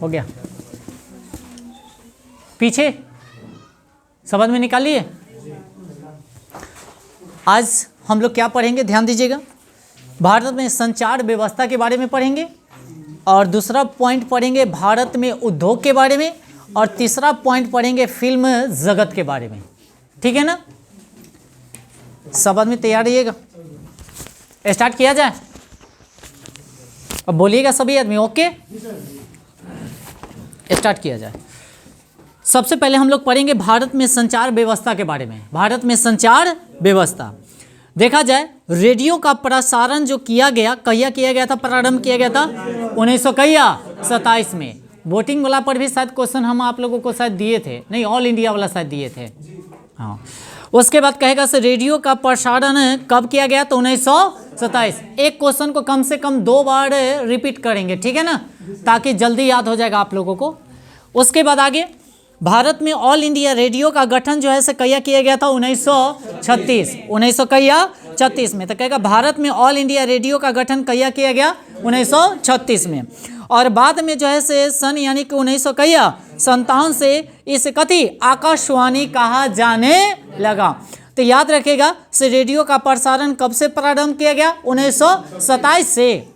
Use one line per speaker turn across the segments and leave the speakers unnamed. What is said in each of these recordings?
हो गया, पीछे समझ में निकालिए। आज हम लोग क्या पढ़ेंगे, ध्यान दीजिएगा। भारत में संचार व्यवस्था के बारे में पढ़ेंगे, और दूसरा पॉइंट पढ़ेंगे भारत में उद्योग के बारे में, और तीसरा पॉइंट पढ़ेंगे फिल्म जगत के बारे में। ठीक है ना, सब आदमी तैयार रहिएगा। स्टार्ट किया जाए, अब बोलिएगा सभी आदमी ओके, स्टार्ट किया जाए। सबसे पहले हम लोग पढ़ेंगे भारत में संचार व्यवस्था के बारे में। भारत में संचार व्यवस्था देखा जाए, रेडियो का प्रसारण जो किया गया, कहिया किया गया था, प्रारंभ किया गया था 1927 में। वोटिंग वाला पर भी शायद क्वेश्चन हम आप लोगों को शायद दिए थे, नहीं ऑल इंडिया वाला शायद दिए थे। हाँ, उसके बाद कहेगा से रेडियो का प्रसारण कब किया गया, तो 1927। एक क्वेश्चन को कम से कम 2 बार रिपीट करेंगे, ठीक है ना, ताकि जल्दी याद हो जाएगा आप लोगों को। उसके बाद आगे, भारत में ऑल इंडिया रेडियो का गठन जो है से कहिया किया गया था, 1936। 1936 में। तो कहेगा भारत में ऑल इंडिया रेडियो का गठन कहिया किया गया, 1936 में। और बाद में जो है से सन यानी कि 1957 से इसे कथी आकाशवाणी कहा जाने लगा। तो याद रखेगा से रेडियो का प्रसारण कब से प्रारंभ किया गया, 1927 से।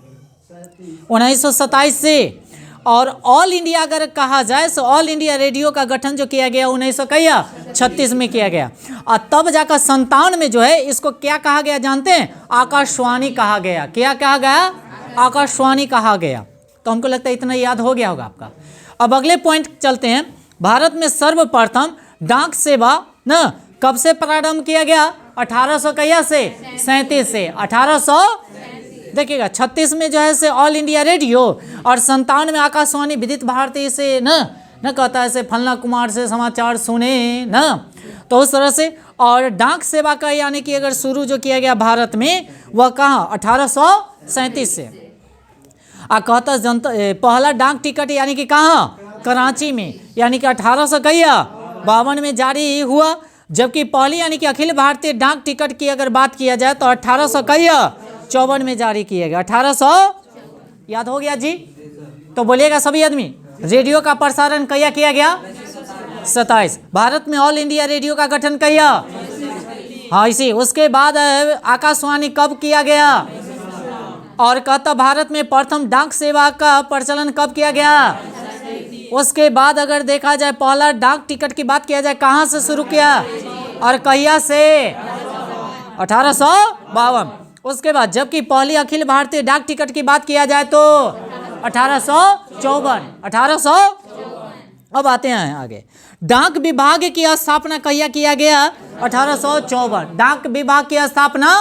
1927 से। और ऑल इंडिया अगर कहा जाए तो ऑल इंडिया रेडियो का गठन जो किया गया 1936 में किया गया। और तब जाकर 57 में जो है इसको क्या कहा गया जानते हैं, आकाशवाणी कहा गया। क्या कहा गया, आकाशवाणी कहा गया। तो हमको लगता है इतना याद हो गया होगा आपका। अब अगले पॉइंट चलते हैं। भारत में सर्वप्रथम डाक सेवा न कब से प्रारंभ किया गया, 1800 से 37 से। 1800 देखिएगा 36 में जो है से ऑल इंडिया रेडियो, और 57 में आकाशवाणी विदित भारती से न कहता है से फलना कुमार से समाचार सुने न, तो उस तरह से। और डाक सेवा का यानी कि अगर शुरू जो किया गया भारत में वह कहाँ, 1837 से। कहता जनता पहला डाक टिकट यानी कि कहाँ, कराची में, यानी कि 1852 में जारी हुआ। जबकि पहली यानी कि अखिल भारतीय डाक टिकट की अगर बात किया जाए तो 1854 में जारी किया गया। 1800 याद हो गया जी। तो बोलिएगा सभी आदमी, रेडियो का प्रसारण कहिया किया गया, 27। भारत में ऑल इंडिया रेडियो का गठन कहिया, हाँ इसी। उसके बाद आकाशवाणी कब किया गया, और कहता भारत में प्रथम डाक सेवा का प्रचलन कब किया गया। उसके बाद अगर देखा जाए पहला डाक टिकट की बात किया जाए कहाँ से शुरू किया और कहिया से, 1852। उसके बाद जबकि पहली अखिल भारतीय डाक टिकट की बात किया जाए तो 1854। 1800। अब आते हैं आगे, डाक विभाग की स्थापना कहिया किया गया, 1854। डाक विभाग की स्थापना,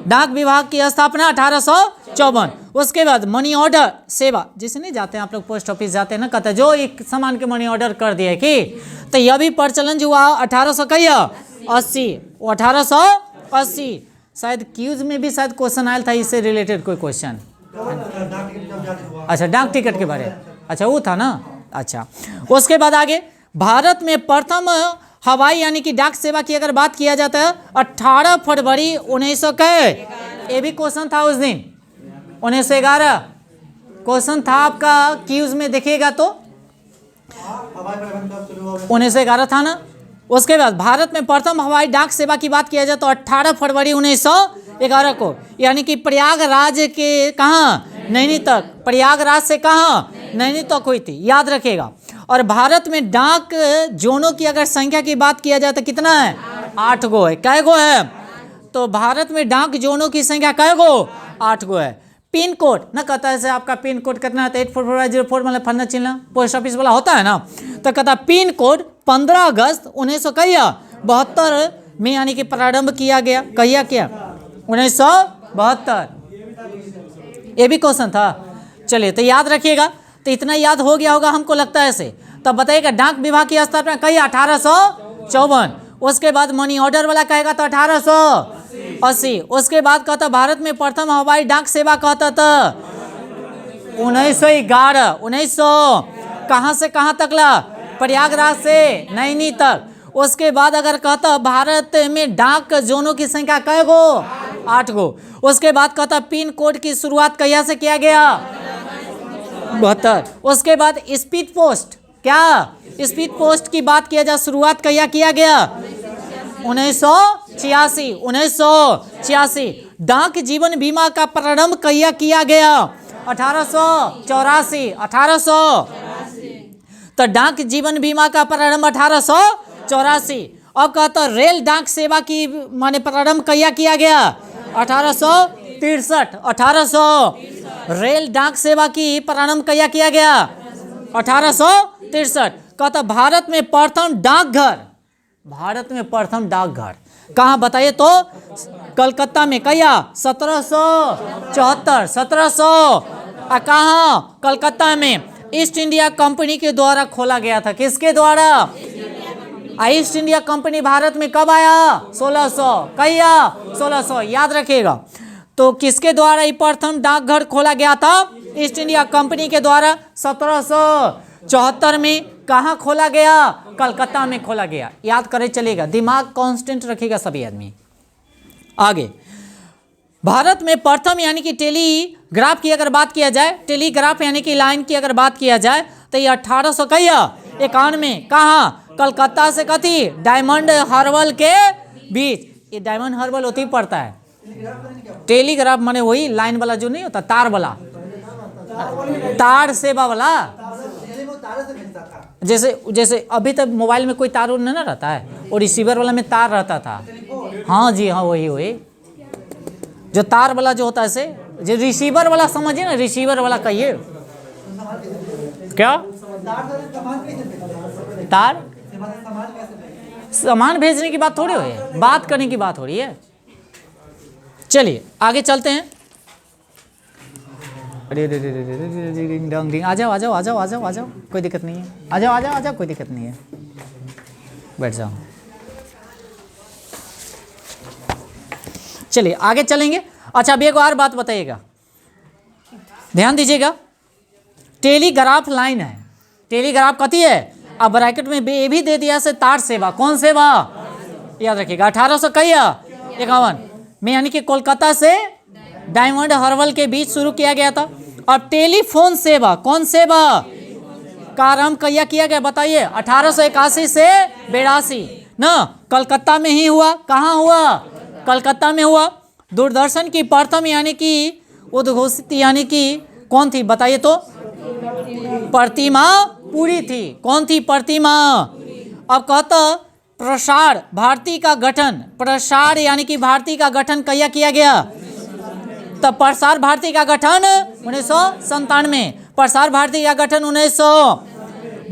डाक विभाग की स्थापना 1854। उसके बाद मनी ऑर्डर सेवा, जिसे नहीं जाते हैं आप लोग पोस्ट ऑफिस जाते हैं ना, कहते हैं जो एक सामान के मनी ऑर्डर कर दिया कि, तो यह भी प्रचलन जो हुआ 1880। 1880 शायद क्यूज में भी शायद क्वेश्चन आया था इससे रिलेटेड कोई क्वेश्चन। अच्छा डाक टिकट के बारे, अच्छा वो था ना। अच्छा उसके बाद आगे, भारत में प्रथम हवाई यानी कि डाक सेवा की अगर बात किया जाता है 18 फरवरी 1900 के, ये भी क्वेश्चन था उस दिन 1911 क्वेश्चन था आपका क्यूज में देखिएगा तो 1911 था ना। उसके बाद भारत में प्रथम हवाई डाक सेवा की बात किया जाए तो 18 फरवरी 1911 को, यानी कि प्रयागराज के कहाँ, नैनी तक, प्रयागराज से कहाँ, नैनी तक हुई थी, याद रखिएगा। और भारत में डाक जोनों की अगर संख्या की बात किया जाए तो कितना है, 8 गो है। कै गो है, तो भारत में डाक जोनों की संख्या कै गो, 8 गो है। पिन कोड न कहता है से आपका पिन कोड कितना है, 844504 मतलब फन्ना चिन्ह पोस्ट ऑफिस वाला होता है ना, तो कहता पिन कोड 15 अगस्त 1972 में यानी कि प्रारंभ किया गया। कहिया किया, 1972। ये भी क्वेश्चन था। चलिए तो याद रखिएगा, तो इतना याद हो गया होगा हमको लगता है ऐसे। तब बताइएगा डाक विभाग की स्थापना कही 1854। उसके बाद मनी ऑर्डर वाला कहेगा तो 1880। उसके बाद कहता भारत में प्रथम हवाई डाक सेवा कहता था 1911। 1900 कहाँ से कहाँ तक ला, प्रयागराज से नैनी तक। उसके बाद अगर कहता भारत में डाक जोनों की संख्या कै गो, 8 गो। उसके बाद कहता पिन कोड की शुरुआत कहिया से किया गया, 72। उसके बाद स्पीड पोस्ट, क्या स्पीड पोस्ट की बात किया जाए, शुरुआत कहिया किया गया? 1986, 1986। डाक जीवन बीमा का प्रारंभ कहिया किया गया? 1884, 1800। तो डाक जीवन बीमा का प्रारंभ 1884। अब कहता रेल डाक सेवा की माने प्रारंभ कहिया किया गया? 1863, 1800। रेल डाक सेवा की प्रारंभ कहिया किया गया? 1863। कहता भारत में प्रथम डाकघर, भारत में प्रथम डाकघर कहाँ बताइए तो? कलकत्ता में, कहिया? 1774, 1700। कहाँ? कलकत्ता में। ईस्ट इंडिया कंपनी के द्वारा खोला गया था। किसके द्वारा? ईस्ट इंडिया कंपनी भारत में कब आया? 1600, कहिया? 1600, याद रखिएगा। तो किसके द्वारा ये प्रथम डाकघर खोला गया था? ईस्ट इंडिया कंपनी के द्वारा 1774 में। कहाँ खोला गया? कलकत्ता में खोला गया। याद करे चलेगा, दिमाग कांस्टेंट रखेगा सभी आदमी। आगे, भारत में प्रथम यानी कि टेलीग्राफ की अगर बात किया जाए, टेलीग्राफ यानी कि लाइन की अगर बात किया जाए तो ये 1891 में कहाँ? कलकत्ता से कथी? डायमंड हार्बर के बीच। ये डायमंड हार्बर होती ही पड़ता है। टेलीग्राफ माने वही लाइन वाला जो नहीं होता, तार वाला, तार सेवा वाला। जैसे अभी तक मोबाइल में कोई तार नहीं ना रहता है, और रिसीवर वाला में तार रहता था। हाँ जी हाँ, वही जो तार वाला जो होता है से, जो रिसीवर वाला समझिए ना, रिसीवर वाला कहिए क्या? तार सामान भेजने की बात थोड़ी हो है, बात करने की बात हो रही है। चलिए आगे चलते हैं। अरे आ जाओ आ जाओ आ जाओ आ जाओ आ जाओ, कोई दिक्कत नहीं है। आ जाओ आ जाओ आ जाओ, कोई दिक्कत नहीं है, बैठ जाओ। चलिए आगे चलेंगे। अच्छा, अब एक और बात बताइएगा, ध्यान दीजिएगा। टेलीग्राफ लाइन है, टेलीग्राफ कथी है? अब ब्रैकेट में ये भी दे दिया से तार सेवा। कौन सेवा? याद रखिएगा, 1851 में यानी कि कोलकाता से डायमंड हार्बर के बीच शुरू किया गया था। अब टेलीफोन सेवा, कौन सेवा का आरंभ कहिया किया गया बताइए? 1881 से 82 ना, कलकत्ता में ही हुआ। कहाँ हुआ? कलकत्ता में हुआ। दूरदर्शन की प्रथम यानी कि उद्घोषित यानी कि कौन थी बताइए तो? प्रतिमा पूरी थी। कौन थी? प्रतिमा। अब कहता प्रसार भारती का गठन, प्रसार यानी कि भारती का गठन कहिया किया गया? तब प्रसार भारती का गठन 1997। प्रसार भारती का गठन 1900।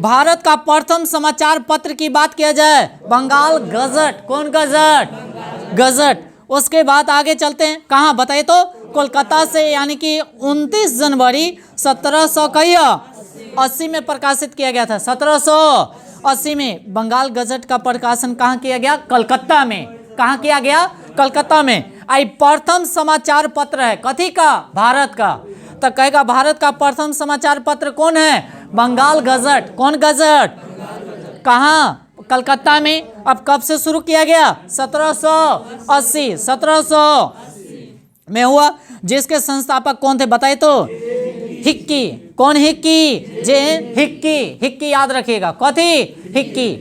भारत का प्रथम समाचार पत्र की बात किया जाए, बंगाल गजट। कौन गजट? गजट। उसके बाद आगे चलते हैं, कहाँ बताइए तो? कोलकाता से यानी कि 29 जनवरी 1780 में प्रकाशित किया गया था। 1780 में बंगाल गजट का प्रकाशन कहाँ किया गया? कलकत्ता में। कहाँ किया गया? कलकत्ता में। आई प्रथम समाचार पत्र है कथी का? भारत का। तो कहेगा भारत का प्रथम समाचार पत्र कौन है? बंगाल गजट। कौन गजट? कहाँ? कलकत्ता में। अब कब से शुरू किया गया? 1780, 1700 में हुआ। जिसके संस्थापक कौन थे बताइए तो? हिक्की। कौन हिक्की? जे हिक्की। हिक्की याद रखिएगा, कथी? हिक्की।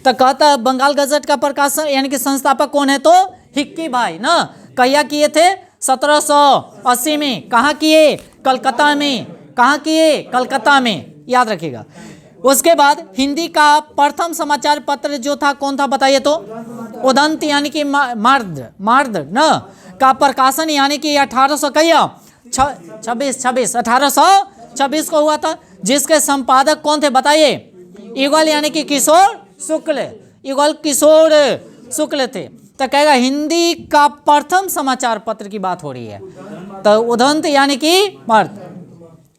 तो कहता बंगाल गजट का प्रकाशन यानी कि संस्थापक कौन है तो? हिक्की भाई ना। कहिया किए थे? 1780 में। कहाँ किए? कलकत्ता में। कहाँ किए? कलकत्ता में, याद रखिएगा। उसके बाद हिंदी का प्रथम समाचार पत्र जो था कौन था बताइए तो? उदंत यानी कि मार्द न का प्रकाशन यानी कि 1826 को हुआ था। जिसके संपादक कौन थे बताइए? युगल यानी कि किशोर शुक्ल। युगल किशोर शुक्ल थे। तो कहेगा हिंदी का प्रथम समाचार पत्र की बात हो रही है। तो उदंत यानी कि मार्द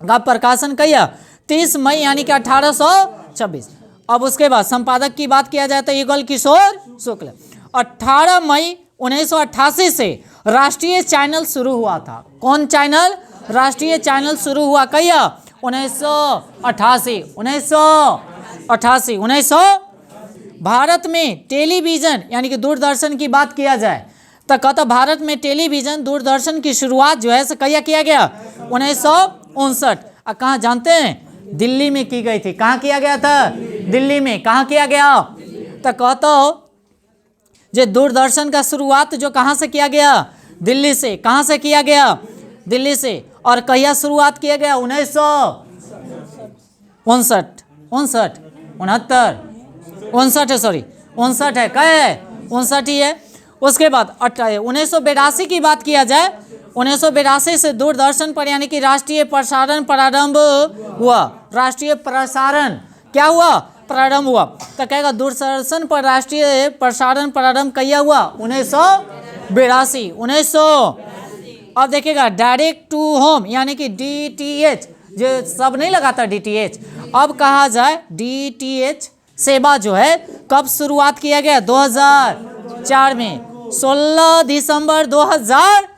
का प्रकाशन कहिया 30 मई यानी कि 1826। अब उसके बाद संपादक की बात किया जाए तो युगल किशोर शुक्ल। 18 मई 1988 से राष्ट्रीय चैनल शुरू हुआ था। कौन चैनल? राष्ट्रीय चैनल शुरू हुआ कहिया? 1988। 1988। भारत में टेलीविज़न यानी कि दूरदर्शन की बात किया जाए तो कहता भारत में टेलीविज़न दूरदर्शन की शुरुआत जो है कहिया किया गया? 1959। और कहाँ जानते हैं? दिल्ली में की गई थी। कहाँ किया गया था? दिल्ली में। कहाँ किया गया? तो कहता हो जो दूरदर्शन का शुरुआत जो कहाँ से किया गया? दिल्ली से। कहाँ से किया गया? दिल्ली से। और कहिया शुरुआत किया गया? 1959 है, सॉरी 59 है, क्या है? 59 ही है। उसके बाद 1982 की बात किया जाए, 1982 से दूरदर्शन पर यानी कि राष्ट्रीय प्रसारण प्रारंभ हुआ। राष्ट्रीय प्रसारण क्या हुआ? प्रारंभ हुआ। तो कहेगा दूरदर्शन पर राष्ट्रीय प्रसारण प्रारंभ कहिया हुआ? 1982। 1900। अब देखिएगा डायरेक्ट टू होम यानी कि DTH, जो सब नहीं लगाता DTH, अब कहा जाए DTH सेवा जो है कब शुरुआत किया गया? 2004 में, 16 दिसंबर 2000।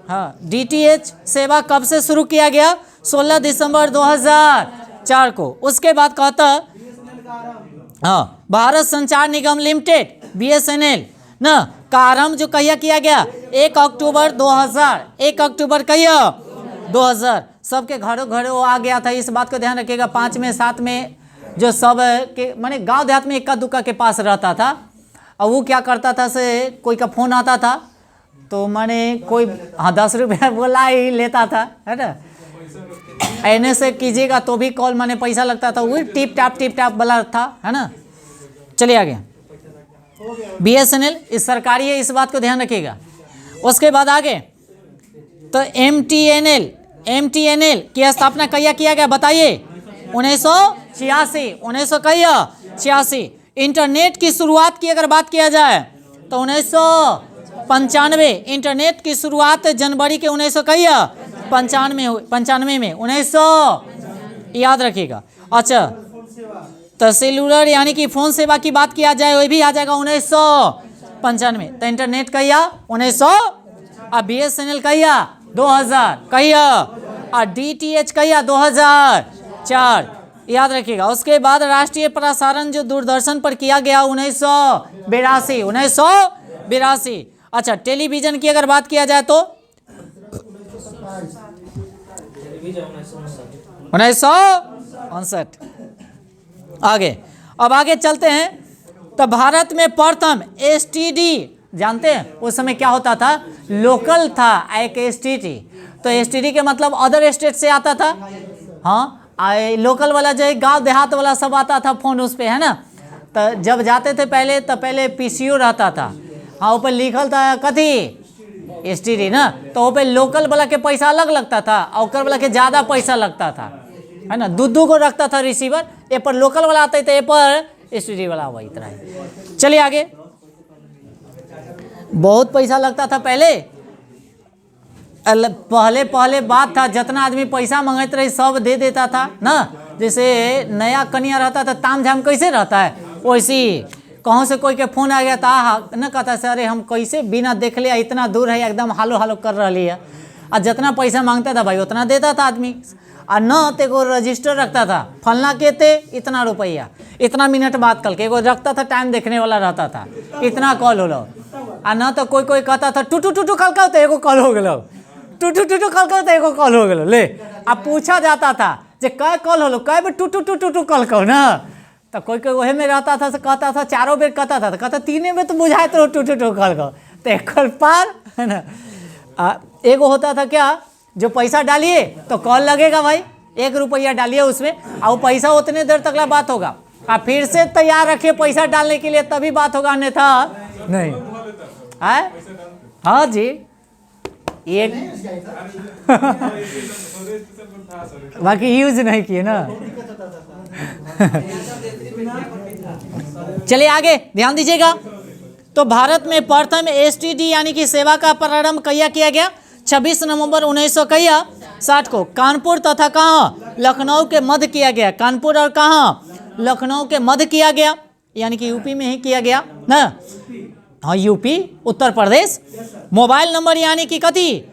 हाँ, DTH सेवा कब से शुरू किया गया? 16 दिसंबर 2004 को। उसके बाद कहता हाँ, भारत संचार निगम लिमिटेड BSNL ना का आरंभ जो कहिया किया गया? 1 अक्टूबर 2000। 1 अक्टूबर कहिया? 2000। सबके घरों घरों आ गया था। इस बात को ध्यान रखिएगा। 5 में 7 में जो सब के माने गांव देहात में इक्का दुक्का के पास रहता था, और वो क्या करता था से कोई का फोन आता था तो माने कोई 10 रुपया बोला ही लेता था, है ना। एने से कीजिएगा तो भी कॉल माने पैसा लगता था, वो टिप टाप वाला था, है ना। चलिए आगे। BSNL इस सरकारी है, इस बात को ध्यान रखिएगा। उसके बाद आगे तो MTNL की स्थापना कहिया किया गया? बताइए। 1986। 1986। इंटरनेट की शुरुआत की अगर बात किया जाए तो 1995। इंटरनेट की शुरुआत जनवरी के 1995 में 1900 याद रखिएगा। अच्छा, तो सेलुलर यानी कि फोन सेवा की बात किया जाए वही भी आ जाएगा 1995। तो इंटरनेट कहिया? 1900। और BSNL कहिया? 2000। कहिया? और DTH कहिया? 2004 याद रखिएगा। उसके बाद राष्ट्रीय प्रसारण जो दूरदर्शन पर किया गया 1982। 1982। अच्छा, टेलीविजन की अगर बात किया जाए तो 1959। आगे, अब आगे चलते हैं। तो भारत में प्रथम STD जानते हैं उस समय क्या होता था? लोकल था एक STD। तो STD के मतलब अदर स्टेट से आता था। हाँ, लोकल वाला जो है गांव देहात वाला सब आता था फोन उस पे, है ना। तो जब जाते थे पहले तो पहले PCO रहता था। हाँ, ऊपर लिखल था कथी? STD ना। तो वो पे लोकल वाला के पैसा अलग लगता था और ओकर वाला के ज़्यादा पैसा लगता था, है ना। दो को रखता था रिसीवर। ए पर लोकल वाला आता है तो ए पर STD वाला हुआ, इतना ही। चलिए आगे। बहुत पैसा लगता था पहले। पहले बात था जितना आदमी पैसा मंगते रहे सब दे देता था ना। जैसे नया कन्या रहता था ताम झाम कैसे रहता है, वैसी कहूँ से कोई के फोन आ गया था न, कहता से अरे हम कैसे बिना देख लिया इतना दूर है एकदम हालो हालो कर रही है। और जितना पैसा मांगता था भाई उतना देता था आदमी। और न तो एगो रजिस्टर रखता था, फलना के थे इतना रुपया, इतना मिनट बात कल के एगो रखता था, टाइम देखने वाला रहता था, इतना कॉल होलो। और न तो कोई कहता था टूटू कल का तो एगो कॉल हो गलो, टूटू कल का तो एगो कॉल हो गलो। ले अब पूछा जाता था जे कै कॉल होलो, कै बेर टूटू कल कहो ना। तो कोई वही में रहता था, कहता था 4 बेर कहता था, तो कहता 3 में तो बुझाए तो टूटू कल कहो। तो एक कॉल पार, है ना। एगो होता था क्या, जो पैसा डालिए तो कॉल लगेगा भाई, 1 रुपया डालिए उसमें और पैसा उतने देर तक बात होगा। और फिर से तैयार रखिए पैसा डालने के लिए तभी बात होगा, अन्यथा नहीं। है हाँ जी, एक बाकी यूज नहीं किए ना। चलिए आगे ध्यान दीजिएगा। तो भारत में प्रथम STD यानी कि सेवा का प्रारंभ कहिया किया गया? 26 नवंबर 1960 को कानपुर तथा कहाँ? लखनऊ के मध्य किया गया। कानपुर और कहाँ? लखनऊ के मध्य किया गया, यानी कि यूपी में ही किया गया ना। हाँ, UP Uttar Pradesh. Mobile number यानी कि कथी?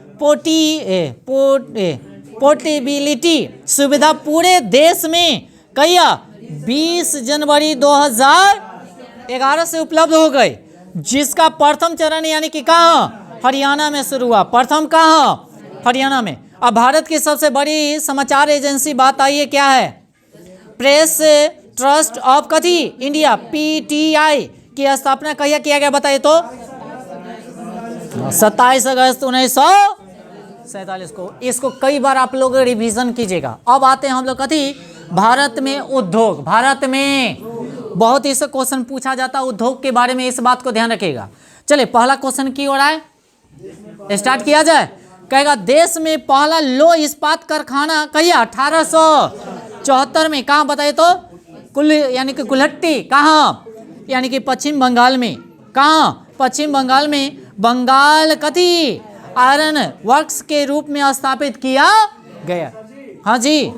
पोर्टेबिलिटी सुविधा पूरे देश में कहिया? 20 जनवरी 2011 से उपलब्ध हो गई, जिसका प्रथम चरण यानी कि कहाँ? हरियाणा में शुरू हुआ। प्रथम कहाँ? हरियाणा में। अब भारत की सबसे बड़ी समाचार एजेंसी बात आई है, क्या है? प्रेस ट्रस्ट ऑफ कथी इंडिया, पीटीआई की स्थापना कहिया किया गया बताइए तो? 27 अगस्त 1947 को। इसको कई बार आप लोग रिवीजन कीजिएगा। अब आते हैं हम लोग कथी, भारत में उद्योग। भारत में बहुत इससे क्वेश्चन पूछा जाता है उद्योग के बारे में, इस बात को ध्यान रखिएगा। चलिए पहला क्वेश्चन की ओर आए, स्टार्ट किया जाए। कहेगा देश में पहला लो इस्पात कारखाना कहिया 1874 में, कहाँ बताइए तो? कुल यानी कि कुल्हट्टी, कहाँ? यानी कि पश्चिम बंगाल में। कहाँ? पश्चिम बंगाल में। बंगाल कथी आयरन वर्क्स के रूप में स्थापित किया गया। हाँ जी,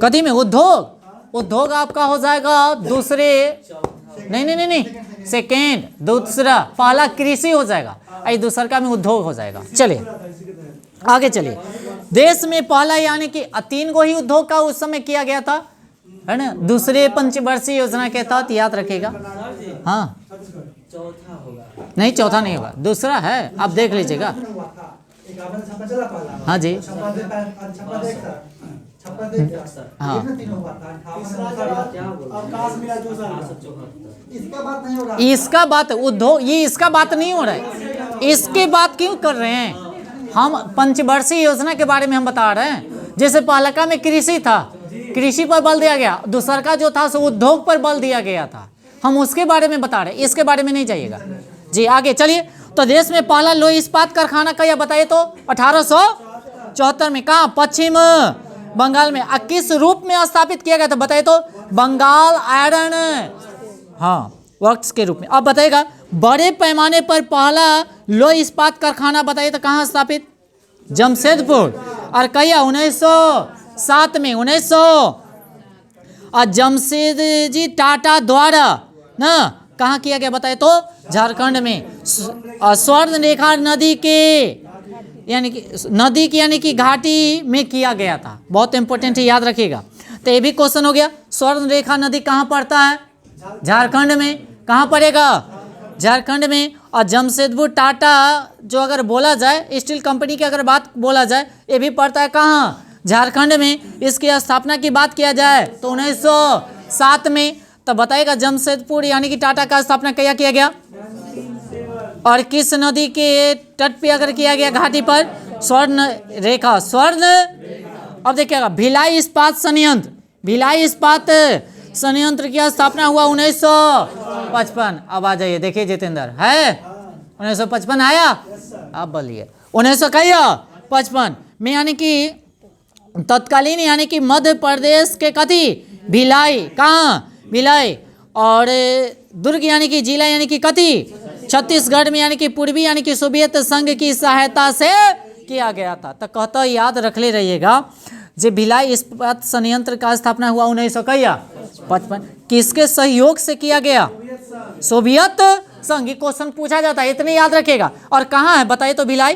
कथी में? उद्योग। उद्योग आपका हो जाएगा दूसरे, नहीं, सेकेंड, दूसरा। पहला कृषि हो जाएगा, आई दूसरा का में उद्योग हो जाएगा। चलिए आगे चलिए। देश में पहला यानी कि 3 गो ही उद्योग का उस समय किया गया था, है ना, दूसरे पंचवर्षीय योजना के तहत, याद रखिएगा। हाँ नहीं, चौथा नहीं होगा, दूसरा है, आप देख लीजिएगा। हाँ जी, हाँ, इसका बात उद्योग, ये इसका बात नहीं हो रहा है। इसके बात क्यों कर रहे हैं हम? पंचवर्षीय योजना के बारे में हम बता रहे हैं। जैसे पहलका में कृषि था, कृषि पर बल दिया गया, दूसरा का जो था सो उद्योग पर बल दिया गया था, हम उसके बारे में बता रहे हैं, इसके बारे में नहीं जाइएगा जी। आगे चलिए। तो देश में पहला लोह इस्पात कारखाना कहिया बताइए तो? 1874 में। कहाँ? पश्चिम बंगाल में। किस रूप में स्थापित किया गया था बताइए तो? बंगाल आयरन, हाँ, वर्क्स के रूप में। अब बताइएगा बड़े पैमाने पर पहला लोह इस्पात कारखाना बताइए तो कहाँ स्थापित? जमशेदपुर। और कहिया? 1907 में। 1900 जमशेदजी टाटा द्वारा ना कहाँ किया गया बताए तो? झारखंड में। स्वर्ण रेखा नदी के यानी कि नदी की यानी कि घाटी में किया गया था। बहुत इंपॉर्टेंट है, याद रखिएगा। तो ये भी क्वेश्चन हो गया। स्वर्ण रेखा नदी कहाँ पड़ता है? झारखंड में। कहाँ पड़ेगा? झारखंड में। और जमशेदपुर टाटा जो अगर बोला जाए, स्टील कंपनी की अगर बात बोला जाए, ये भी पड़ता है कहाँ? झारखंड में। इसकी स्थापना की बात किया जाए तो 1907 में। तो बताइएगा जमशेदपुर यानी कि टाटा का स्थापना क्या किया गया, और किस नदी के तट पे अगर किया गया? घाटी पर। स्वर्ण रेखा, स्वर्ण। अब देखिएगा भिलाई इस्पात संयंत्र, भिलाई इस्पात संयंत्र की स्थापना हुआ 1955। अब आ जाइए, देखिए जितेंद्र है 1955 आया। अब बोलिए 1955 में, यानी कि तत्कालीन यानी कि मध्य प्रदेश के कथी भिलाई, कहाँ? भिलाई। और दुर्ग यानी कि जिला यानी कि कथी? छत्तीसगढ़ में, यानी कि पूर्वी यानी कि सोवियत संघ की सहायता से किया गया था। तो कहता याद रख ले रहिएगा, जो भिलाई इस्पात संयंत्र का स्थापना हुआ 1955। किसके सहयोग से किया गया? सोवियत संघ। क्वेश्चन पूछा जाता है, इतने याद रखिएगा। और कहाँ है बताइए तो भिलाई?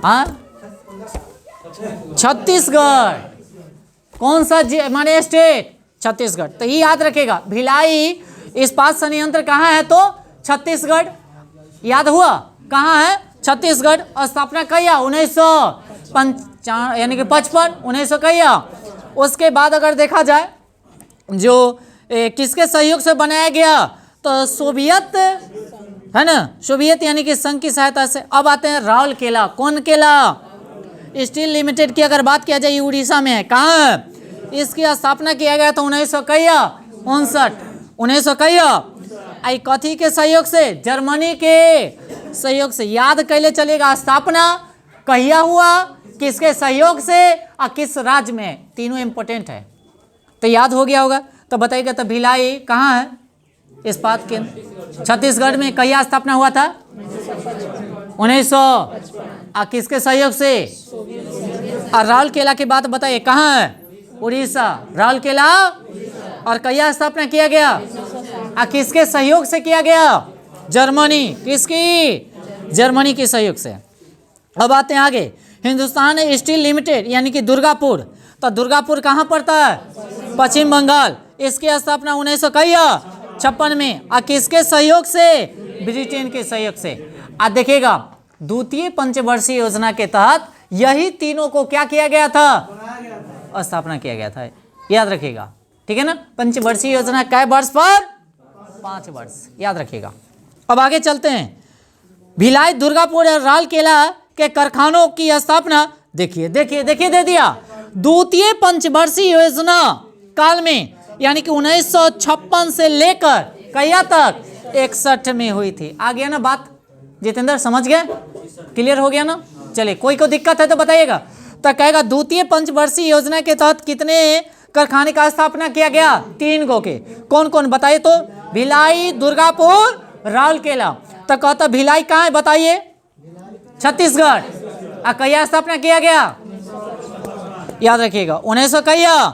हाँ, छत्तीसगढ़। कौन सा माने स्टेट? छत्तीसगढ़। तो ये याद रखेगा, भिलाई इस्पात संयंत्र कहाँ है तो? छत्तीसगढ़। याद हुआ कहाँ है? छत्तीसगढ़। स्थापना कहिया? 1955 यानी कि 1900 कहिया। उसके बाद अगर देखा जाए जो किसके सहयोग से बनाया गया तो सोवियत, है ना, सोवियत यानी कि संघ की सहायता से। अब आते हैं राउरकेला। कौन केला? स्टील लिमिटेड की अगर बात किया जाए, उड़ीसा में है। कहाँ? इसकी स्थापना किया गया था 1959। 1900 आई कथी के सहयोग से? जर्मनी के सहयोग से। याद कैले चलेगा, स्थापना कहिया हुआ, किसके सहयोग से, और किस राज्य में? तीनों इंपॉर्टेंट है, तो याद हो गया होगा। तो बताइएगा तो भिलाई कहाँ है? इस्पात केंद्र छत्तीसगढ़ में। कहिया स्थापना हुआ था? 1900। किसके सहयोग से? और राउरकेला की बात बताइए, कहाँ है? उड़ीसा। राउरकेला। और कहिया स्थापना किया गया? किसके सहयोग से किया गया? जर्मनी। किसकी? जर्मनी के सहयोग से। अब आते हैं आगे। हिंदुस्तान स्टील लिमिटेड यानी कि दुर्गापुर। तो दुर्गापुर कहाँ पड़ता है? पश्चिम बंगाल। इसकी स्थापना 1956 में। किसके सहयोग से? ब्रिटेन के सहयोग से। देखिएगा द्वितीय पंचवर्षीय योजना के तहत यही तीनों को क्या किया गया था, स्थापना किया गया था। याद रखिएगा, ठीक है ना। पंचवर्षीय योजना कै वर्ष पर, 5 वर्ष, याद रखिएगा। अब आगे चलते हैं। भिलाई, दुर्गापुर और राउरकेला के कारखानों की स्थापना, देखिए देखिए देखिए, दे दिया। द्वितीय पंचवर्षीय योजना काल में, यानी कि 1956 से लेकर कहिया तक, 61 में हुई थी। आ गया ना बात, जितेंद्र समझ गए, क्लियर हो गया ना। चलिए, कोई को दिक्कत है तो बताइएगा। तो कहेगा द्वितीय पंचवर्षीय योजना के तहत कितने कारखाने का स्थापना किया गया, 3 गो के। कौन कौन बताइए तो, भिलाई, दुर्गापुर, राउरकेला। तो कहता भिलाई कहाँ है बताइए, छत्तीसगढ़। कहिया स्थापना किया गया, याद रखिएगा 1900 कहिया।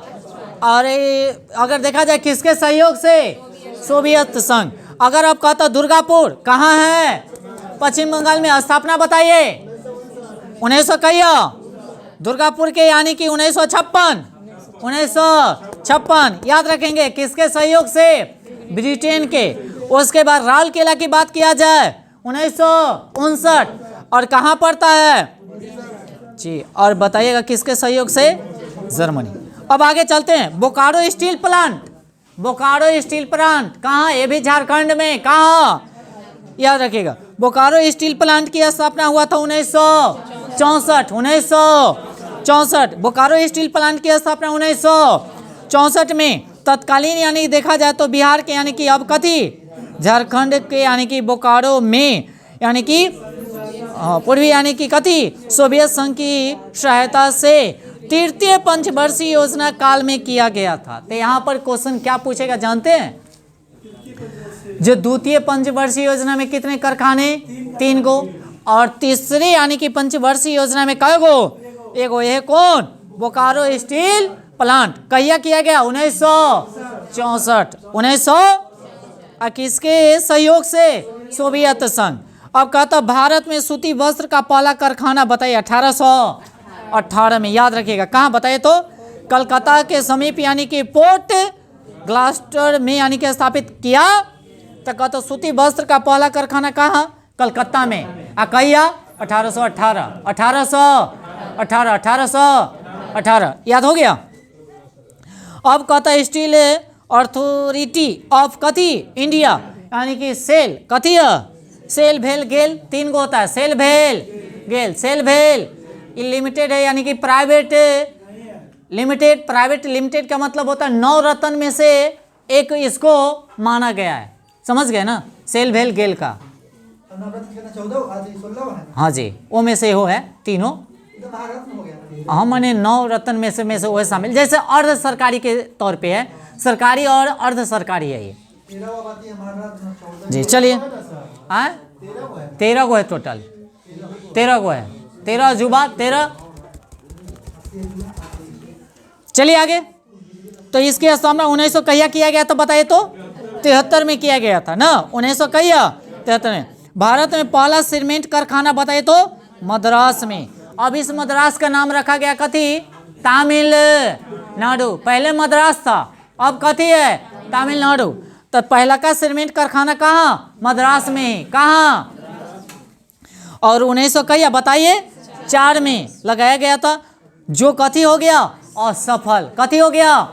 और अगर देखा जाए किसके सहयोग से, सोवियत संघ। अगर आप कहता दुर्गापुर कहाँ है, पश्चिम बंगाल में, स्थापना बताइए 1900 कहिया। दुर्गापुर के यानी कि 1956, याद रखेंगे किसके सहयोग से, ब्रिटेन के। उसके बाद राउरकेला की बात किया जाए 1959, और कहाँ पड़ता है जी, और बताइएगा किसके सहयोग से, जर्मनी। अब आगे चलते हैं। Bokaro steel plant, Bokaro steel plant कहाँ, ये भी झारखंड में, कहाँ, याद रखिएगा। बोकारो स्टील प्लांट की स्थापना हुआ था 1964। बोकारो स्टील प्लांट की स्थापना 1964 में। तत्कालीन यानी देखा जाए तो बिहार के, यानी कि अब कथी, झारखंड के, यानी कि बोकारो में, यानी कि पूर्वी, यानी कि कथी, सोवियत संघ की सहायता से तृतीय पंचवर्षीय योजना काल में किया गया था। तो यहाँ पर क्वेश्चन क्या पूछेगा जानते हैं, जो द्वितीय पंचवर्षीय योजना में कितने कारखाने, 3 गो, और तीसरे यानी कि पंचवर्षीय योजना में कै गो, 1 गो। यह कौन, बोकारो स्टील प्लांट। कहिया किया गया, 1964। किसके सहयोग से, सोवियत संघ। अब कहता भारत में सूती वस्त्र का पहला कारखाना बताइए, 1818 में, याद रखिएगा। कहाँ बताइए तो, कलकत्ता के समीप, यानी कि पोर्ट ग्लास्टर में, यानी कि स्थापित किया। तो कहता सूती वस्त्र का पहला कारखाना कहाँ, कलकत्ता में। कहिया, 1818, याद हो गया। अब कहता स्टील अथॉरिटी ऑफ कथी, इंडिया, यानी कि सेल, कथी है, सेल भेल गेल, 3 गो होता है, सेल भेल गेल। सेल भेल लिमिटेड है, यानी कि प्राइवेट लिमिटेड। प्राइवेट लिमिटेड का मतलब होता है 9 रत्न में से एक इसको माना गया है, समझ गए ना, सेल भेल गेल का। हाँ जी, वो में से हो है तीनों। हाँ, मैंने 9 रत्न में से वो शामिल, जैसे अर्ध सरकारी के तौर पे है, सरकारी और अर्ध सरकारी है ये जी। चलिए, 13 गो है टोटल, 13 गो है, 13 अजूबा, 13। चलिए आगे। तो इसकी स्थापना 1900 कहिया किया गया था बताइए तो, 73 में किया गया था ना, 1900 कहिया 73 में। भारत में पहला सीमेंट कारखाना बताइए तो, मद्रास में। अब इस मद्रास का नाम रखा गया कथी, तमिलनाडु। पहले मद्रास था, अब कथी है, तमिलनाडु। तो पहला का सीमेंट कारखाना कहाँ, मद्रास में। कहाँ, और 1900 कहिया बताइए, 4 में लगाया गया था, जो कथी हो गया, असफल। कथी हो गया,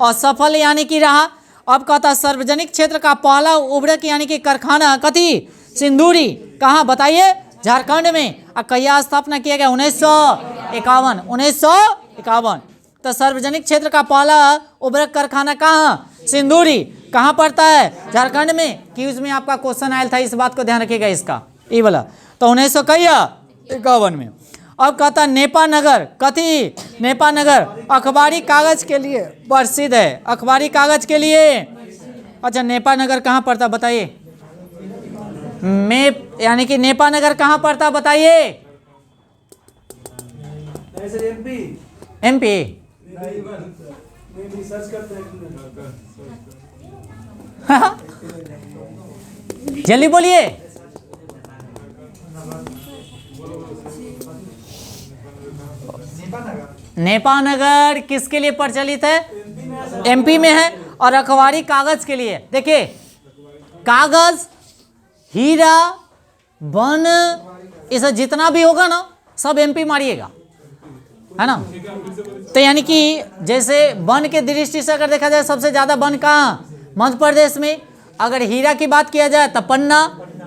असफल, यानी कि रहा। अब कहता सार्वजनिक क्षेत्र का पहला उर्वरक यानी कि कारखाना कथी, सिंदूरी, कहाँ बताइए, झारखंड में। और कहिया स्थापना किया गया, 1951। तो सार्वजनिक क्षेत्र का पहला उर्वरक कारखाना कहाँ, सिंदूरी, कहाँ पड़ता है, झारखंड में। क्यूज में आपका क्वेश्चन आया था, इस बात को ध्यान रखिएगा इसका, ये वाला। तो 1951 में। अब कहता नेपा नगर, कथी, नेपा नगर अखबारी कागज के लिए प्रसिद्ध है, अखबारी कागज के लिए। अच्छा, नेपा नगर कहाँ पड़ता बताइए, यानी कि नेपा नगर कहाँ पड़ता बताइए, एमपी। जल्दी बोलिए। नेपा नगर किसके लिए प्रचलित है, एमपी में है। और अखबारी कागज के लिए, देखिए कागज, हीरा, वन, इसे जितना भी होगा ना सब एमपी मारिएगा, है ना। तो यानी कि जैसे वन के दृष्टि से अगर देखा जाए सबसे ज़्यादा वन कहाँ, मध्य प्रदेश में। अगर हीरा की बात किया जाए तो पन्ना,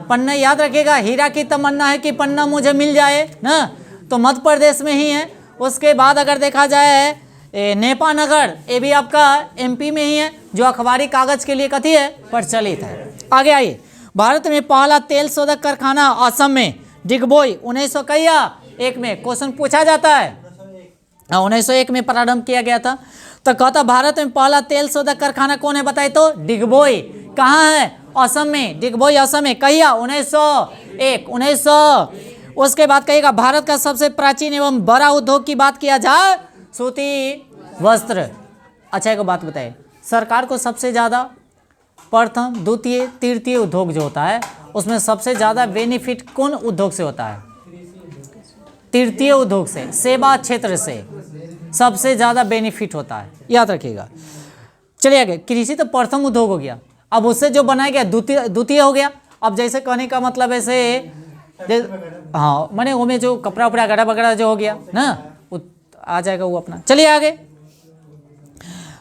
पन्ना याद रखिएगा, हीरा की तमन्ना है कि पन्ना मुझे मिल जाए ना, तो मध्य प्रदेश में ही है। उसके बाद अगर देखा जाए नेपा नगर, ये भी आपका एमपी में ही है, जो अखबारी कागज के लिए कथी है, प्रचलित है। आगे आइए, भारत में पहला तेल शोधक कारखाना असम में डिगबोई 1901 में क्वेश्चन पूछा जाता है। 1901 में प्रारंभ किया गया था। तो कहता भारत में पहला तेल शोधक कारखाना कौन है बताइए तो, डिगबोई। कहाँ है, असम में, डिगबोई असम में। कहिया 1901, 1900। उसके बाद कहिएगा भारत का सबसे प्राचीन एवं बड़ा उद्योग की बात किया जाए, सूती वस्त्र। अच्छा एक बात बताइए, सरकार को सबसे ज़्यादा प्रथम द्वितीय तृतीय उद्योग जो होता है उसमें सबसे ज़्यादा बेनिफिट कौन उद्योग से होता है, तृतीय उद्योग से, सेवा क्षेत्र से सबसे ज़्यादा बेनिफिट होता है, याद रखिएगा। चलिए आगे, कृषि तो प्रथम उद्योग हो गया, अब उससे जो बनाया गया द्वितीय हो गया। अब जैसे कहने का मतलब ऐसे, हाँ मैंने वो में जो कपड़ा उपड़ा गड़ा वगैरह जो हो गया ना, आ जाएगा वो अपना। चलिए आगे,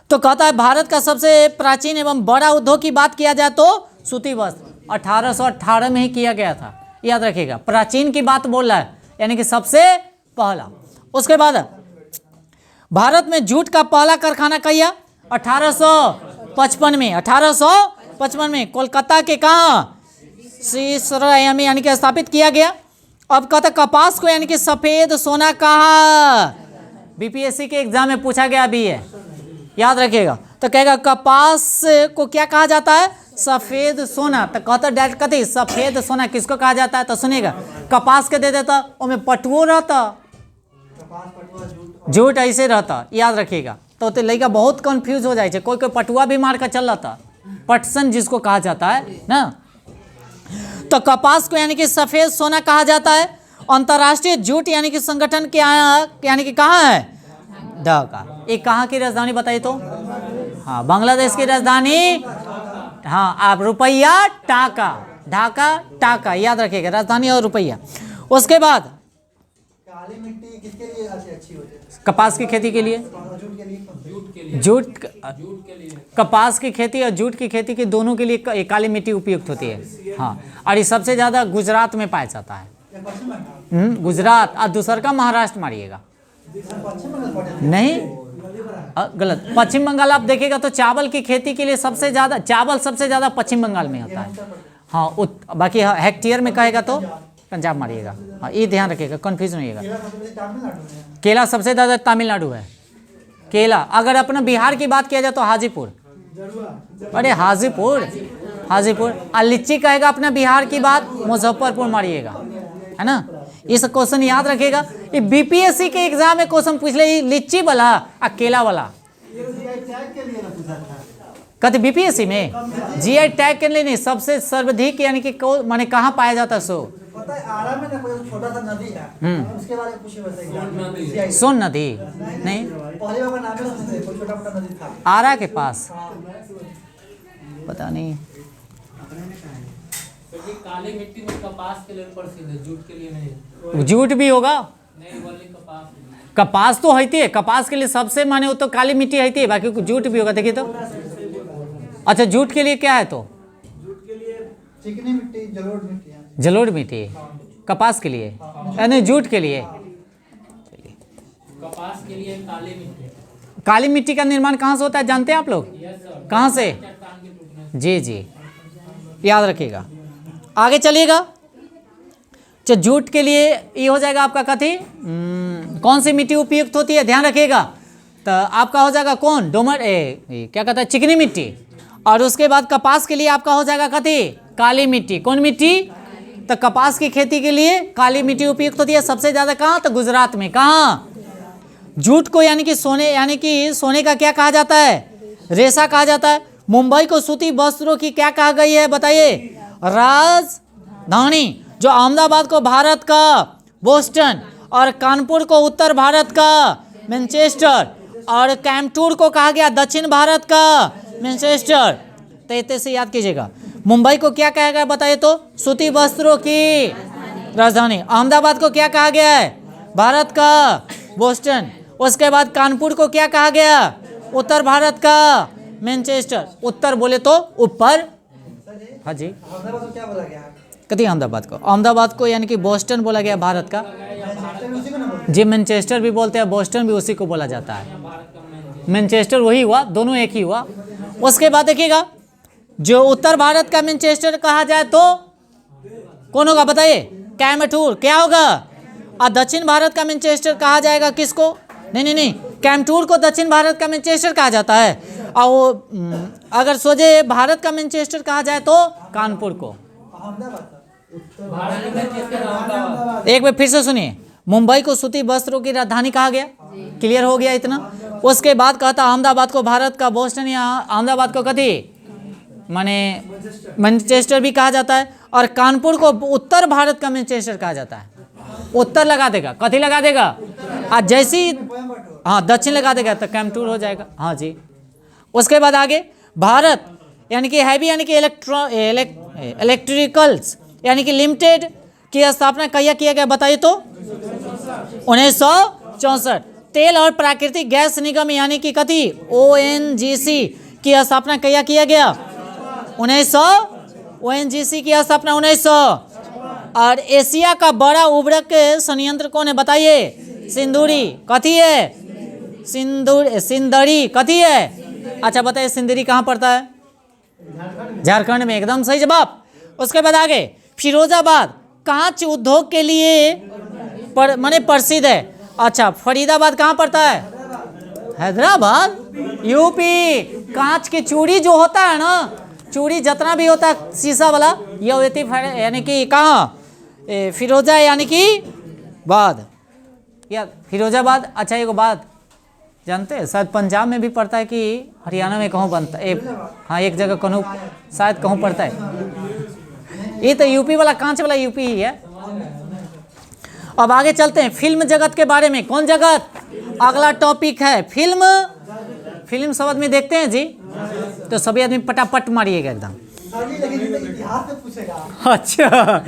तो कहता है भारत का सबसे प्राचीन एवं बड़ा उद्योग की बात किया जाए तो सूती वस्त्र 1818 में ही किया गया था, याद रखिएगा। प्राचीन की बात बोल रहा है, यानी कि सबसे पहला। उसके बाद भारत में जूट का पहला कारखाना कहिया 1855 में, 1855 में कोलकाता के कहाँ, सीसराय में यानी कि स्थापित किया गया। अब कहता कपास को यानी कि सफेद सोना कहा, बीपीएससी के एग्जाम में पूछा गया भी है, याद रखिएगा। तो कहेगा कपास को क्या कहा जाता है, सफेद सोना। तो कहता डायरेक्ट कथी, सफेद सोना किसको कहा जाता है, तो सुनिएगा कपास के दे देता, उसमें पटुओ रहता, जूट ऐसे रहता, याद रखिएगा। तो लड़का बहुत कंफ्यूज हो जाए, कोई कोई पटुआ भी मार कर चल रहा, पटसन जिसको कहा जाता है ना। तो कपास को यानी कि सफेद सोना कहा जाता है। अंतर्राष्ट्रीय जूट यानी कि संगठन के यानी कि कहाँ है, ढाका। ये कहाँ की राजधानी बताइए तो, हाँ बांग्लादेश की राजधानी, हाँ आप रुपया टाका, ढाका टाका, याद रखिएगा राजधानी और रुपया। उसके बाद
काली मिट्टी किसके लिए अच्छी होती है,
कपास की खेती के लिए, जूट कपास की खेती और जूट की खेती के दोनों के लिए काली मिट्टी उपयुक्त होती है। हाँ, और ये सबसे ज़्यादा गुजरात में पाया जाता है, गुजरात। और दूसरा का महाराष्ट्र मारिएगा, नहीं गलत, पश्चिम बंगाल। आप देखिएगा तो चावल की खेती के लिए सबसे ज़्यादा, चावल सबसे ज़्यादा पश्चिम बंगाल में होता है। हाँ बाकी हेक्टेयर में कहेगा तो पंजाब मारिएगा। हाँ ये ध्यान रखिएगा, कन्फ्यूज नहीं होगा। केला सबसे ज़्यादा तमिलनाडु है, केला। अगर अपना बिहार की बात किया जाए तो हाजीपुर, अरे हाजीपुर, हाजीपुर। और लीची कहेगा अपना बिहार की बात, मुजफ्फरपुर मारिएगा, है ना। इस क्वेश्चन याद रखिएगा, ये बीपीएससी के एग्जाम में क्वेश्चन पूछ ले, लीची वाला और केला वाला। कहते बीपीएससी में जीआई टैग के लिए नहीं, सबसे सर्वाधिक यानी कि माने कहाँ पाया जाता है, सो
पता है आरा में ना कोई छोटा सा नदी है, उसके बारे में पूछे वैसे
सोन नदी नहीं,
पहले बार नाम है, कोई छोटा मोटा नदी था
आरा के पास, पता नहीं।
काली मिट्टी में कपास के लिए प्रसिद्ध है, जूट के लिए नहीं।
जूट भी होगा,
नहीं वाली कपास,
कपास तो होती है, कपास के लिए सबसे माने वो तो काली मिट्टी होती है, बाकी जूट भी होगा। देखिए तो, अच्छा जूट के लिए क्या है तो,
जूट के लिए चिकनी मिट्टी, जलोढ़ मिट्टी है,
जलोढ़ मिट्टी। कपास के लिए नहीं, जूट के लिए,
कपास के लिए काली मिट्टी।
काली मिट्टी का निर्माण कहाँ से होता है जानते हैं आप लोग, कहाँ से, जी जी याद रखिएगा। आगे चलिएगा, जूट के लिए ये हो जाएगा आपका कथी, कौन सी मिट्टी उपयुक्त होती है, ध्यान रखिएगा। तो आपका हो जाएगा कौन, डोमर क्या कहता है, चिकनी मिट्टी। और उसके बाद कपास के लिए आपका हो जाएगा कथी, काली मिट्टी। कौन मिट्टी, तो कपास की खेती के लिए काली मिट्टी उपयुक्त होती है सबसे ज़्यादा। कहाँ, तो गुजरात में। कहाँ, जूट को यानी कि सोने का क्या कहा जाता है, रेशा कहा जाता है। मुंबई को सूती वस्त्रों की क्या कहा गई है बताइए, राजधानी। जो अहमदाबाद को भारत का बोस्टन, और कानपुर को उत्तर भारत का मैनचेस्टर, और कैम्पटूर को कहा गया दक्षिण भारत का मैनचेस्टर। तो इतने से याद कीजिएगा। मुंबई को क्या कहा गया बताइए तो, सूती वस्त्रों की राजधानी। अहमदाबाद को क्या कहा गया है? भारत का बोस्टन। उसके बाद कानपुर को क्या कहा गया? उत्तर भारत का मैनचेस्टर। उत्तर बोले तो ऊपर। हाँ जी,
अहमदाबाद को क्या बोला गया?
कथी अहमदाबाद को? अहमदाबाद को यानी कि बोस्टन बोला गया भारत का।
मैनचेस्टर उसी को ना बोलते
जी, मैनचेस्टर भी बोलते हैं, बोस्टन भी उसी को बोला जाता है। मैनचेस्टर वही हुआ, दोनों एक ही हुआ। उसके बाद देखिएगा, जो उत्तर भारत का मैनचेस्टर कहा जाए तो कौन होगा बताइए? कैमटूर। क्या होगा? और दक्षिण भारत का मैनचेस्टर कहा जाएगा किसको? नहीं, कैमटूर को दक्षिण भारत का मैनचेस्टर कहा जाता है। और वो अगर सोचे भारत का मैनचेस्टर कहा जाए तो कानपुर को।
भारत में मैनचेस्टर अहमदाबाद।
एक बार फिर से सुनिए, मुंबई को सूती वस्त्रों की राजधानी कहा गया। क्लियर हो गया इतना? उसके बाद कहता अहमदाबाद को भारत का बोस्टन या अहमदाबाद को कथी माने मैनचेस्टर भी कहा जाता है। और कानपुर को उत्तर भारत का मैनचेस्टर कहा जाता है। उत्तर लगा देगा, कथी लगा देगा? आज जैसी हाँ दक्षिण लगा देगा तो कैमटूर हो जाएगा। हाँ जी। उसके बाद आगे भारत यानी कि हैवी यानी कि इलेक्ट्रिकल्स यानी कि लिमिटेड की स्थापना कहिया किया गया बताइए तो? 1964। तेल और प्राकृतिक गैस निगम यानी कि कथी ONGC की स्थापना कहिया किया गया? 1900। ONGC की स्थापना 1900। और एशिया का बड़ा उर्वरक संयंत्र कौन है बताइए? सिंदूरी। कथी है? सिंदरी। कथी है? अच्छा बताइए सिंदरी कहाँ पड़ता है? झारखंड में। एकदम सही जवाब। उसके बाद आगे फिरोजाबाद कांच उद्योग के लिए माने प्रसिद्ध है। अच्छा फरीदाबाद कहाँ पड़ता है? हैदराबाद, यूपी। कांच की चूड़ी जो होता है ना, चूड़ी जितना भी होता है शीशा वाला, ये होती यानी कि कहाँ? फिरोजा यानी कि बाद या फिरोजाबाद। अच्छा एक बात जानते हैं, शायद पंजाब में भी पड़ता है कि हरियाणा में कहूँ बनता है। हाँ एक जगह कहूँ शायद कहूँ पड़ता है। ये तो यूपी वाला कांच वाला यूपी ही है। अब आगे चलते हैं फिल्म जगत के बारे में। कौन जगत? अगला टॉपिक है फिल्म। फिल्म सब आदमी देखते हैं जी, तो सभी आदमी पटापट मारिएगा एकदम।
इतिहास से पूछेगा।
अच्छा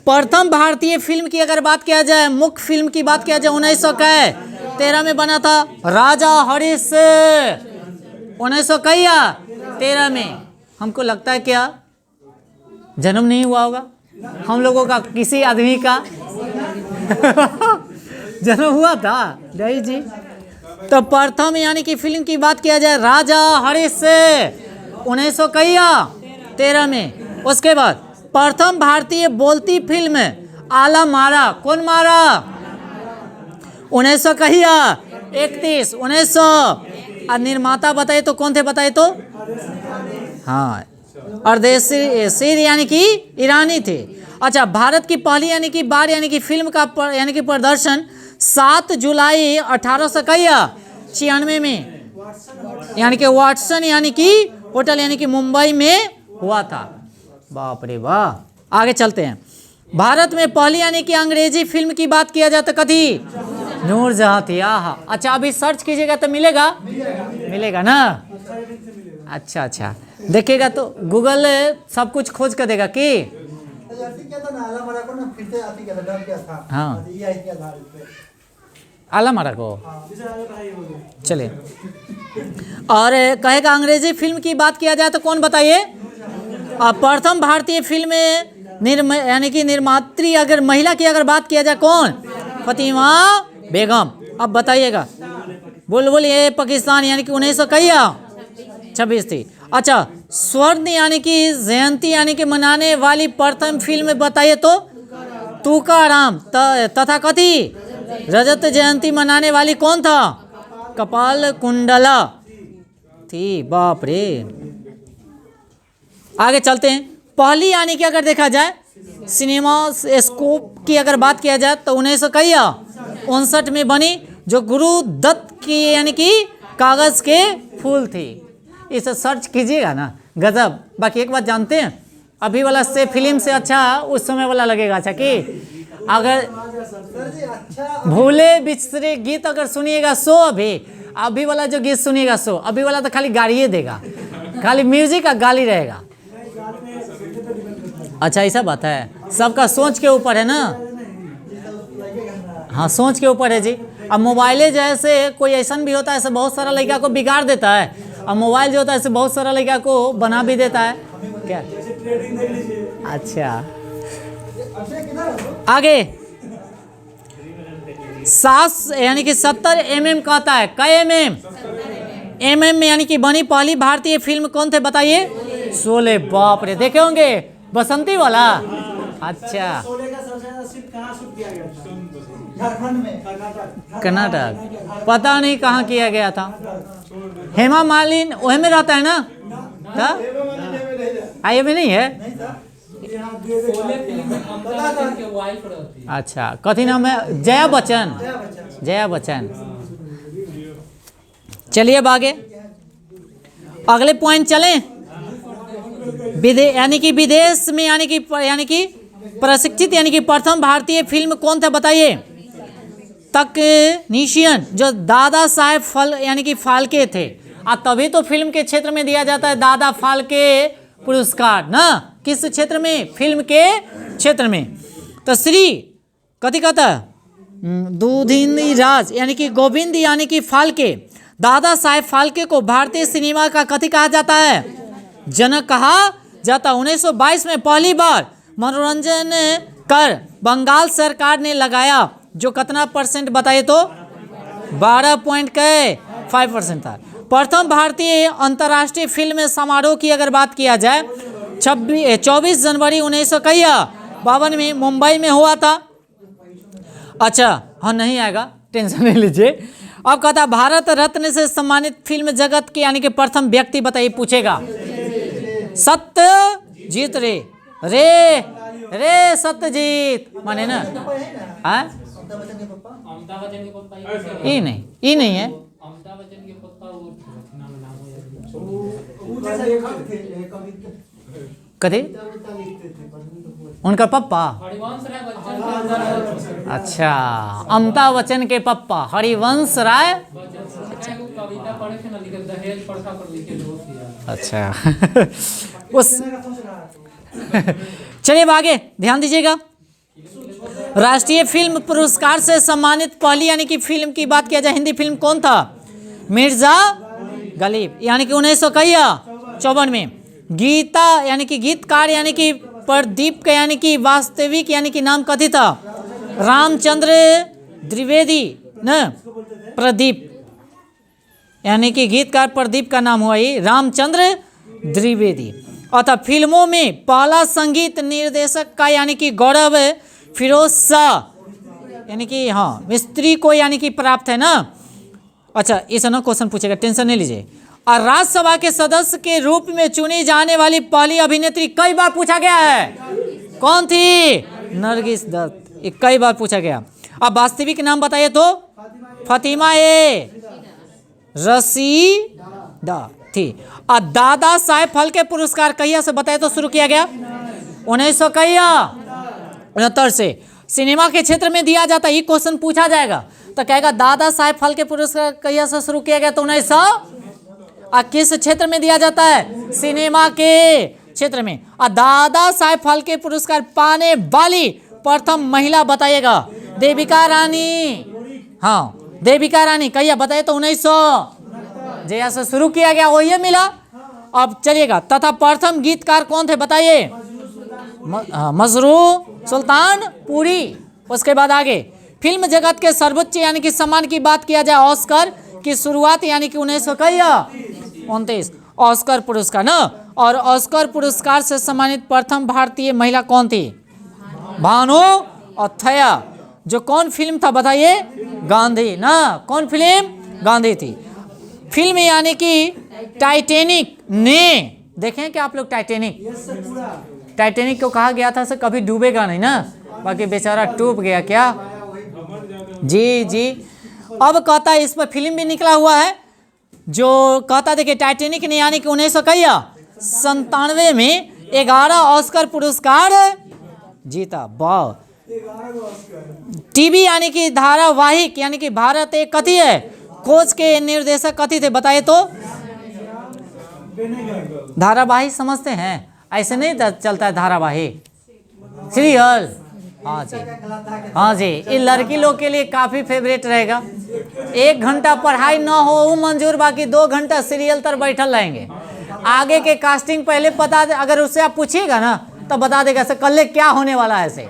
प्रथम भारतीय फिल्म की अगर बात किया जाए, मुख्य फिल्म की बात किया जाए 1913 में बना था राजा हरीश। 1913 में। हमको लगता है क्या जन्म नहीं हुआ होगा हम लोगों का, किसी आदमी का जन्म हुआ था नहीं जी। तो प्रथम यानी कि फिल्म की बात किया जाए राजा हरीश 1913 में। उसके बाद प्रथम भारतीय बोलती फिल्म आला मारा। कौन मारा? 1931। 1900। और निर्माता बताइए तो कौन थे बताइए तो? हाँ अर्देशीर यानी कि ईरानी थे। अच्छा भारत की पहली यानी कि बार यानी कि फिल्म का यानी कि प्रदर्शन 7 जुलाई 1896 में यानी कि वाटसन यानी कि होटल यानी कि मुंबई में हुआ था। बाप रे वाह। आगे चलते हैं। भारत में पहली यानी कि अंग्रेजी फिल्म की बात किया जाए तो कथी? नूरजहां थी। आहा। अच्छा अभी सर्च कीजिएगा तो मिलेगा? मिलेगा ना? अच्छा देखिएगा तो गूगल सब कुछ खोज कर देगा कि
क्या था ना, आला मरा को ना फिर से आती क्या था, डर क्या था।
हाँ।
ये आई क्या था इस पे।
आला मारा को।
जिसे आगे पढ़ाई होगी।
चलिए और कहेगा अंग्रेजी फिल्म की बात किया जाए तो कौन बताइए? प्रथम भारतीय फिल्म यानी कि निर्मात्री अगर महिला की अगर बात किया जाए कौन? फतिमा बेगम। अब बताइएगा। बोलिए पाकिस्तान यानी कि 1926 थी। अच्छा स्वर्ण यानी कि जयंती यानी कि मनाने वाली प्रथम फिल्म बताइए तो? तुकाराम। तथा कथी रजत जयंती मनाने वाली कौन था? कपाल कुंडला थी। बाप रे। आगे चलते हैं। पहली यानी कि अगर देखा जाए सिनेमा स्कोप की अगर बात किया जाए तो 1959 में बनी, जो गुरुदत्त की यानी कि कागज के फूल थी। इसे सर्च कीजिएगा ना, गजब। बाकी एक बात जानते हैं, अभी वाला से फिल्म से अच्छा उस समय वाला लगेगा। अच्छा कि अगर भूले बिछड़े गीत अगर सुनिएगा सो अभी वाला जो गीत सुनिएगा सो, अभी वाला तो खाली गालिए देगा, खाली म्यूजिक का गाली रहेगा। अच्छा ऐसा बात है। सबका सोच के ऊपर है ना। हाँ, सोच के ऊपर है जी। अब मोबाइले जैसे कोई ऐसा भी होता है, ऐसे बहुत सारा लड़का को बिगाड़ देता है, और मोबाइल जो होता है ऐसे बहुत सारा लड़का को बना भी देता है क्या। अच्छा, आगे 7 यानी कि 70 mm कहता है। कई mm में यानी कि बनी पहली भारतीय फिल्म कौन थे बताइए। शोले। बाप रे, देखे होंगे बसंती वाला। अच्छा,
शोले का सबसे ज्यादा सीन कहाँ शूट किया गया था? झारखंड में,
कर्नाटक, पता नहीं कहाँ किया गया था। हेमा मालिनी वही में रहता है ना। आइए में नहीं है।
शोले फिल्म में अमिताभ बच्चन की वाइफ रहती है।
अच्छा, कथी नाम है। जया बच्चन। जया बच्चन। चलिए अब आगे अगले पॉइंट चलें। यानी कि विदेश में यानी कि प्रशिक्षित यानी कि प्रथम भारतीय फिल्म कौन था बताइए। तकनीशियन जो दादा साहेब यानी कि फाल्के थे। तभी तो फिल्म के क्षेत्र में दिया जाता है दादा फाल्के पुरस्कार ना। किस क्षेत्र में। फिल्म के क्षेत्र में। तो श्री कथी कहता है दूधिनी राज यानी कि गोविंद यानी कि फाल्के। दादा साहेब फाल्के को भारतीय सिनेमा का कथी कहा जाता है। जनक कहा जाता। 1922 में पहली बार मनोरंजन कर बंगाल सरकार ने लगाया, जो कितना परसेंट बताइए तो 12.5% था। प्रथम भारतीय अंतर्राष्ट्रीय फिल्म समारोह की अगर बात किया जाए 24 जनवरी 1952 में मुंबई में हुआ था। अच्छा, हाँ नहीं आएगा, टेंशन नहीं लीजिए। अब कहता भारत रत्न से सम्मानित फिल्म जगत के यानी कि प्रथम व्यक्ति बताइए, पूछेगा। सत्यजीत रे रे रे सत्यजीत माने ना। हाँ,
अमिताभ बच्चन के पापा
ये नहीं है।
अमिताभ बच्चन के पापा वो नाम
कथी उनका पप्पा।
हरिवंश राय बच्चन।
अच्छा, अमिताभ बच्चन के पप्पा हरिवंश राय।
कविता पढ़े थे ना, लिखे दहेज प्रथा पर लिखे दोस्त यार।
अच्छा उस चलिए अब आगे ध्यान दीजिएगा। राष्ट्रीय फिल्म पुरस्कार से सम्मानित पहली यानी कि फिल्म की बात किया जाए, हिंदी फिल्म कौन था। मिर्जा गालिब यानी कि 1954 में। गीता यानी कि गीतकार यानी कि प्रदीप का यानी कि वास्तविक यानी कि नाम कथी था। रामचंद्र द्विवेदी न। प्रदीप यानी कि गीतकार प्रदीप का नाम हुआ ये रामचंद्र द्विवेदी। अतः फिल्मों में पहला संगीत निर्देशक का यानी कि गौरव फिरोज शाह यानी कि हाँ मिस्त्री को यानी कि प्राप्त है ना। अच्छा, इस ना क्वेश्चन पूछेगा, टेंशन नहीं लीजिए। और राज्यसभा के सदस्य के रूप में चुनी जाने वाली पहली अभिनेत्री कई बार पूछा गया है, कौन थी। नरगिस दत्त, ये कई बार पूछा गया। अब वास्तविक नाम बताइए तो फातिमा रशीदा थी। और दादा साहेब फाल्के पुरस्कार कहिया से बताए तो शुरू किया गया 1969 से। सिनेमा के क्षेत्र में दिया जाता है, ये क्वेश्चन पूछा जाएगा तो कहेगा दादा साहेब फाल्के पुरस्कार कहिया से शुरू किया गया तो 1900। और किस क्षेत्र में दिया जाता है, सिनेमा के क्षेत्र में। और दादा साहेब फाल्के पुरस्कार पाने वाली प्रथम महिला बताइएगा, देविका रानी। हाँ, देविका रानी कहिया बताइए तो 1900 जैसा से शुरू किया गया वही मिला। अब चलिएगा, तथा प्रथम गीतकार कौन थे बताइए, मजरू सुल्तानपुरी। उसके बाद आगे फिल्म जगत के सर्वोच्च यानी कि सम्मान की बात किया जाए, ऑस्कर की शुरुआत यानी कि 1929 ऑस्कर पुरस्कार ना। और ऑस्कर पुरस्कार से सम्मानित प्रथम भारतीय महिला कौन थी, भानु अथैया। जो कौन फिल्म था बताइए, गांधी ना। कौन फिल्म, गांधी थी। फिल्म यानी कि टाइटैनिक ने, देखें क्या आप लोग टाइटैनिक। टाइटैनिक को कहा गया था से कभी डूबेगा नहीं ना, बाकी बेचारा डूब गया क्या। जी जी। अब कहता है इस पर फिल्म भी निकला हुआ है, जो कहता देखिए टाइटैनिक ने यानी कि 1997 में 11 ऑस्कर पुरस्कार जीता। वाह। टीवी यानी कि धारावाहिक यानी कि भारत एक कथी है, खोज के निर्देशक कथी थे बताइए तो। धारावाहिक समझते हैं, ऐसे नहीं चलता है धारावाहिक। सीरियल, हाँ जी, हाँ जी, ये लड़की लोग के लिए काफ़ी फेवरेट रहेगा। 1 घंटा पढ़ाई ना हो वो मंजूर, बाकी 2 घंटा सीरियल तर बैठल रहेंगे। आगे के कास्टिंग पहले पता दे, अगर उससे आप पूछिएगा ना तो बता देगा ऐसे कल क्या होने वाला है ऐसे।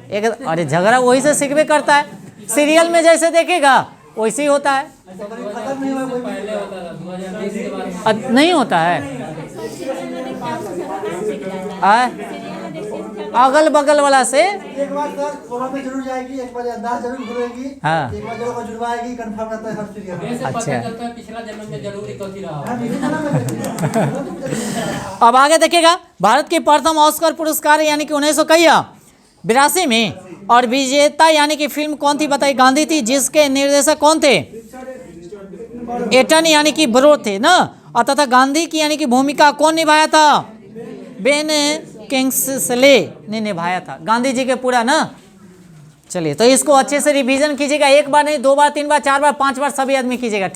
एक अरे झगड़ा वही से सीखबे करता है, सीरियल में जैसे देखेगा वैसे ही होता है।
पहले होता था 2020 के बाद
नहीं होता है। अगल बगल वाला से
एक बार सर कोमा में जरूर जाएगी, एक बार याददाश्त जरूर खुलेगी,
हाँ।
एक बार जरूर जुड़वाएगी, कंफर्म रहता है हर सीरियल में।
ऐसे
अच्छा।
पता चलता है पिछला जन्म में जरूर कथी रहा
हाँ, इसी तरह में देखिए।
अब आगे देखिएगा, भारत की प्रथम ऑस्कर पुरस्कार यानी कि 1982 में, और विजेता यानी कि फिल्म कौन थी बताइए? गांधी थी, जिसके निर्देशक कौन थे? एटन यानी कि ब्रो थे ना, और तथा गांधी की यानी कि भूमिका कौन निभाया था? बेन किंग्सले ने निभाया था, गांधी जी के पूरा ना। चलिए, तो इसको अच्छे से रिवीजन कीजिएगा, 1 बार नहीं 2 बार 3 बार 4 बार 5 बार सभी आदमी कीजिएगा।